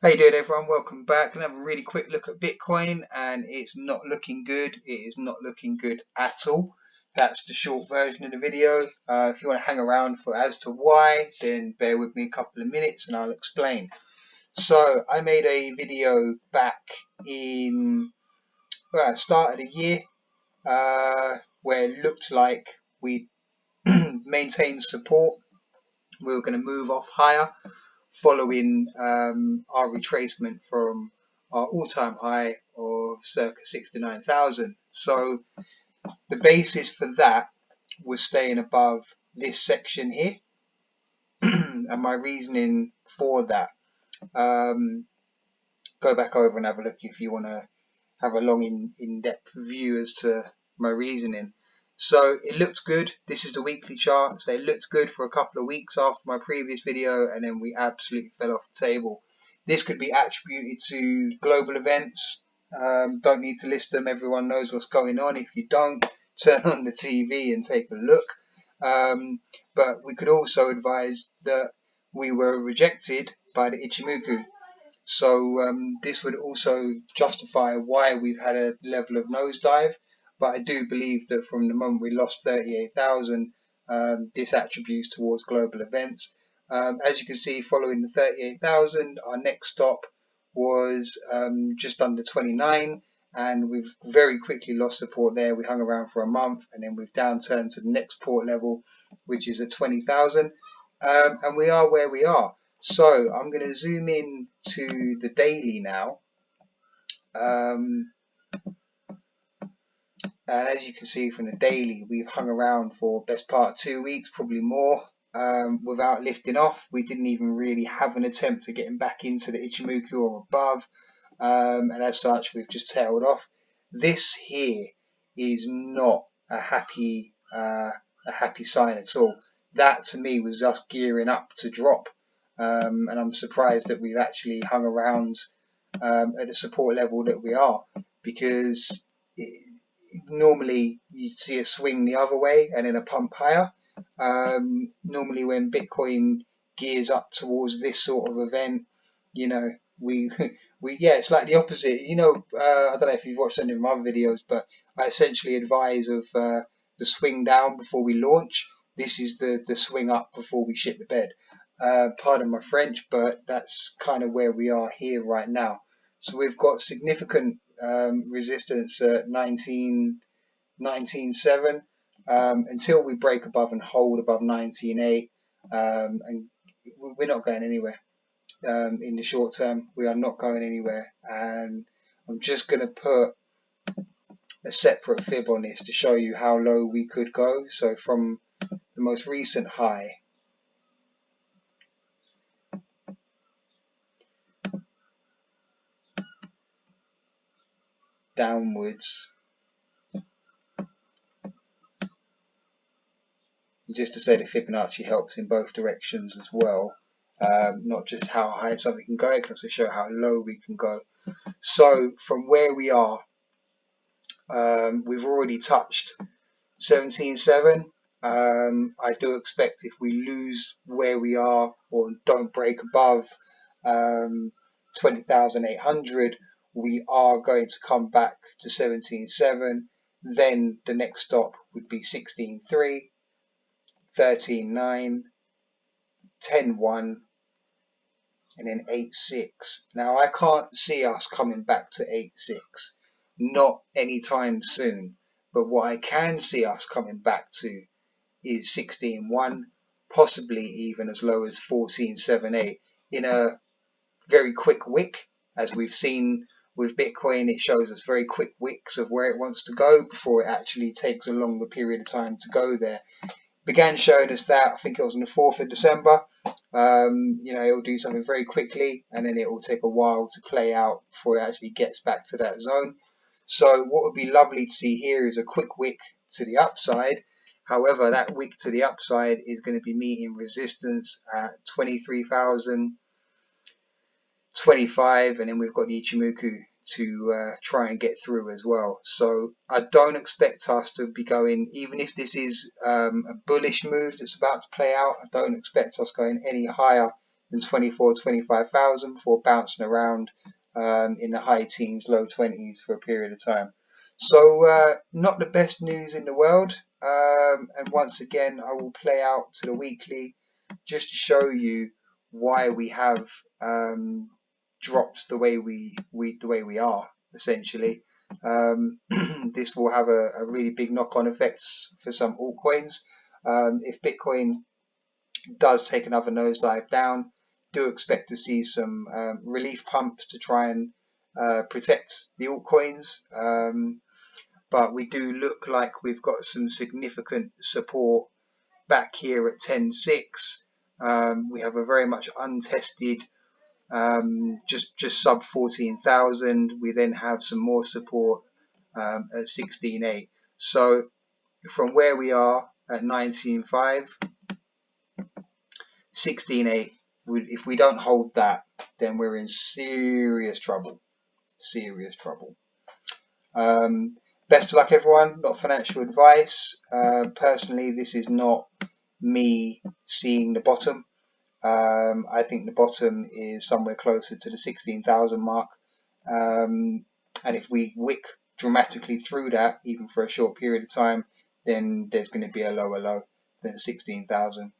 How you doing, everyone? Welcome back. Gonna have a really quick look at Bitcoin, and it's not looking good. It is not looking good at all. That's the short version of the video. If you want to hang around for as to why, then bear with me a couple of minutes and I'll explain. So I made a video back in start of the year where it looked like we maintained support. We were going to move off higher following our retracement from our all-time high of circa 69,000. So the basis for that was staying above this section here. And my reasoning for that, go back over and have a look if you want to have a long in-depth view as to my reasoning. So it looked good. This is the weekly chart. So it looked good for a couple of weeks after my previous video, and then we absolutely fell off the table. This could be attributed to global events. Don't need to list them. Everyone knows what's going on. If you don't, turn on the TV and take a look. But we could also advise that we were rejected by the Ichimoku. So this would also justify why we've had a level of nosedive. But I do believe that from the moment we lost 38,000, this attributes towards global events. As you can see, following the 38,000, our next stop was just under 29, and we've very quickly lost support there. We hung around for a month, and then we've downturned to the next port level, which is at 20,000, and we are where we are. So I'm going to zoom in to the daily now. And as you can see from the daily, we've hung around for best part of 2 weeks, probably more, without lifting off. We didn't even really have an attempt at getting back into the Ichimoku or above. And as such, we've just tailed off. This here is not a happy sign at all. That to me was just gearing up to drop. And I'm surprised that we've actually hung around at the support level that we are, because normally you see a swing the other way and then a pump higher. Normally when Bitcoin gears up towards this sort of event, you know, it's like the opposite. I don't know if you've watched any of my other videos, but I essentially advise of the swing down before we launch. This is the swing up before we shit the bed. Pardon my French, but that's kind of where we are here right now. So we've got significant resistance at 19.7 until we break above and hold above 19.8, and we're not going anywhere. In the short term, we are not going anywhere, and I'm just going to put a separate fib on this to show you how low we could go. So from the most recent high, downwards, just to say the Fibonacci helps in both directions as well, not just how high something can go, it can also show how low we can go. So from where we are, we've already touched 17.7. I do expect if we lose where we are or don't break above 20,800, we are going to come back to 17.7. Then the next stop would be 16.3, 13.9, 10.1, and then 8.6. Now I can't see us coming back to 8.6, not anytime soon. But what I can see us coming back to is 16.1, possibly even as low as 14.78 in a very quick wick. As we've seen with Bitcoin, it shows us very quick wicks of where it wants to go before it actually takes a longer period of time to go there. Began showing us that, I think it was on the 4th of December. It will do something very quickly, and then it will take a while to play out before it actually gets back to that zone. So what would be lovely to see here is a quick wick to the upside. However, that wick to the upside is going to be meeting resistance at 23,025, and then we've got the Ichimoku to try and get through as well. So I don't expect us to be going, even if this is a bullish move that's about to play out, I don't expect us going any higher than 25,000 before bouncing around in the high teens, low 20s for a period of time. So not the best news in the world. And once again, I will play out to the weekly just to show you why we have dropped the way we are essentially. This will have a really big knock-on effects for some altcoins. If Bitcoin does take another nosedive down, do expect to see some relief pumps to try and protect the altcoins. But we do look like we've got some significant support back here at 10.6. We have a very much untested just sub 14,000. We then have some more support at 16.8. So from where we are at 19.5, 16.8, if we don't hold that, then we're in serious trouble. Serious trouble. Best of luck, everyone. Not financial advice. Personally, this is not me seeing the bottom. I think the bottom is somewhere closer to the 16,000 mark. And if we wick dramatically through that, even for a short period of time, then there's going to be a lower low than 16,000.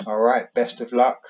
All right, best of luck.